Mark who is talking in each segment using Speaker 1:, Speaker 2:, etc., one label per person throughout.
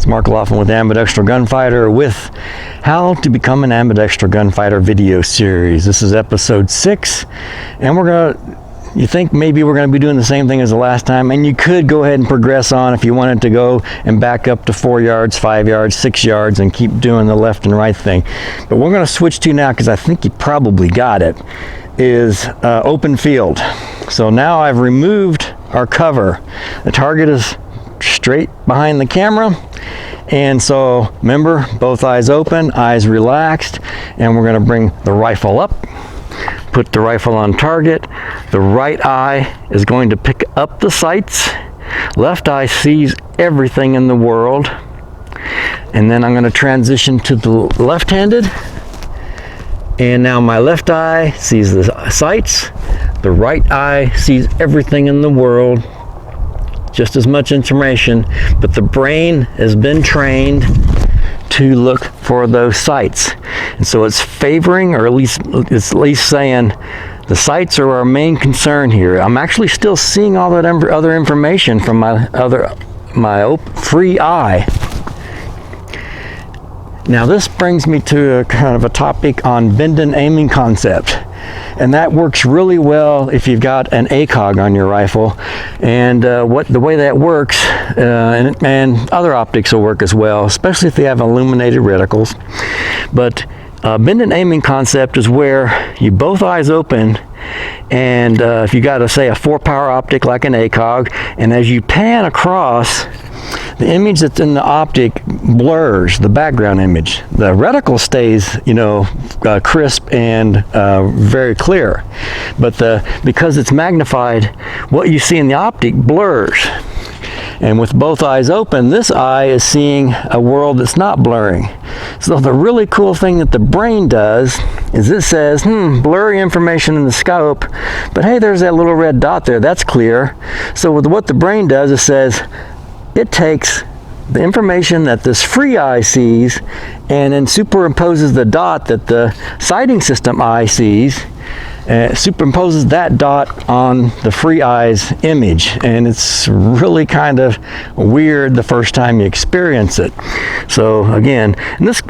Speaker 1: It's Mark Laughlin with Ambidextral Gunfighter with How to Become an Ambidextral Gunfighter video series. This is episode 6, and you think maybe we're going to be doing the same thing as the last time, and you could go ahead and progress on if you wanted to go and back up to 4 yards, 5 yards, 6 yards, and keep doing the left and right thing. But we're going to switch to now, because I think you probably got it, is open field. So now I've removed our cover. The target is straight behind the camera, and so remember, both eyes open, eyes relaxed, and we're going to bring the rifle up, put the rifle on target. The right eye is going to pick up the sights. Left eye sees everything in the world, and then I'm going to transition to the left-handed, and now my left eye sees the sights, the right eye sees everything in the world, just as much information, but the brain has been trained to look for those sights. And so it's favoring, or it's at least saying, the sights are our main concern here. I'm actually still seeing all that other information from my free eye. Now this brings me to a kind of a topic on Bindon aiming concept. And that works really well if you've got an ACOG on your rifle, and the way that works, and other optics will work as well, especially if they have illuminated reticles. But Bindon aiming concept is where you both eyes open, and if you got say a 4-power optic like an ACOG, and as you pan across, the image that's in the optic blurs the background image. The reticle stays, crisp and very clear, but because it's magnified, what you see in the optic blurs. And with both eyes open, this eye is seeing a world that's not blurring. So the really cool thing that the brain does is it says, blurry information in the scope, but hey, there's that little red dot there, that's clear. So with what the brain does, it says, it takes the information that this free eye sees and then superimposes the dot that the sighting system eye sees, superimposes that dot on the free eye's image, and it's really kind of weird the first time you experience it. So again, and this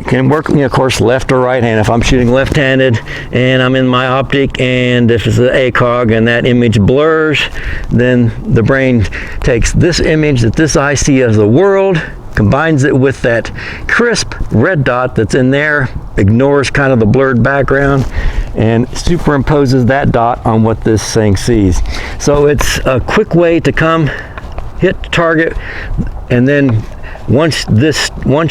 Speaker 1: can work, of course, left or right hand. If I'm shooting left-handed and I'm in my optic, and if it's an ACOG and that image blurs, then the brain takes this image that this eye sees as the world, combines it with that crisp red dot that's in there, ignores kind of the blurred background, and superimposes that dot on what this thing sees. So it's a quick way to come hit the target, and then once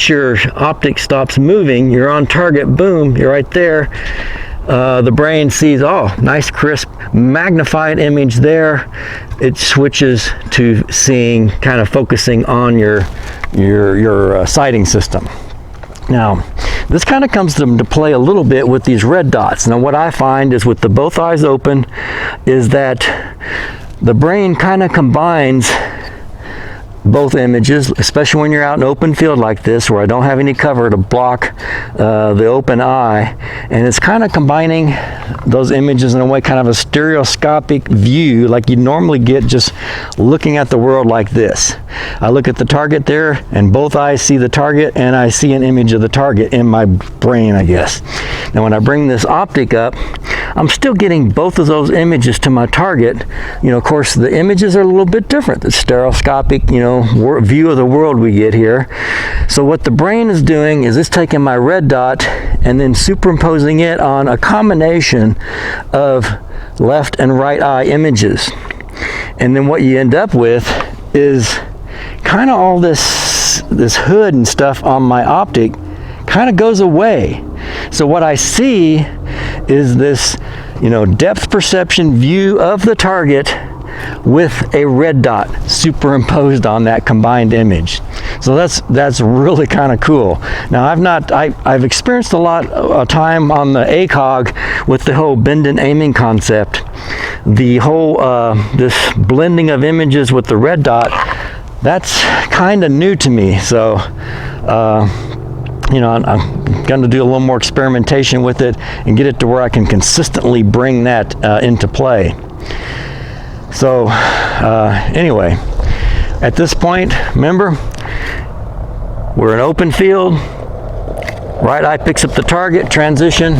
Speaker 1: your optic stops moving, you're on target, boom, you're right there. The brain sees, oh, nice crisp magnified image there. It switches to seeing, kind of focusing on your sighting system. Now, this kind of comes to play a little bit with these red dots. Now, what I find is with both eyes open, is that the brain kind of combines both images, especially when you're out in open field like this, where I don't have any cover to block the open eye, and it's kind of combining those images in a way, kind of a stereoscopic view like you normally get just looking at the world like this. I look at the target there, and both eyes see the target, and I see an image of the target in my brain, I guess. Now when I bring this optic up, I'm still getting both of those images to my target. Of course, the images are a little bit different. The stereoscopic, view of the world we get here. So what the brain is doing is it's taking my red dot and then superimposing it on a combination of left and right eye images. And then what you end up with is kind of all this hood and stuff on my optic kind of goes away. So what I see is this, depth perception view of the target with a red dot superimposed on that combined image. So that's really kind of cool. Now I've experienced a lot of time on the ACOG with the whole Bindon aiming concept. The whole this blending of images with the red dot, that's kind of new to me. So I'm going to do a little more experimentation with it and get it to where I can consistently bring that into play. So anyway, At this point, remember, we're in open field. Right eye picks up the target, transition.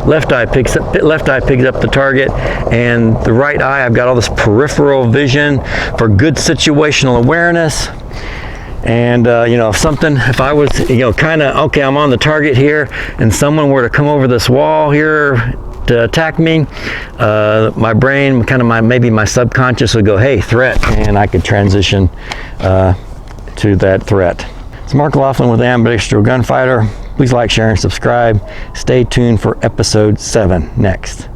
Speaker 1: Left eye picks up the target, and the right eye, I've got all this peripheral vision for good situational awareness. And you know, if I was, you know, kind of, okay, I'm on the target here, and someone were to come over this wall here to attack me, my brain, maybe my subconscious would go, hey, threat, and I could transition to that threat. It's Mark Laughlin with Ambidextral Gunfighter. Please like, share, and subscribe. Stay tuned for episode 7 next.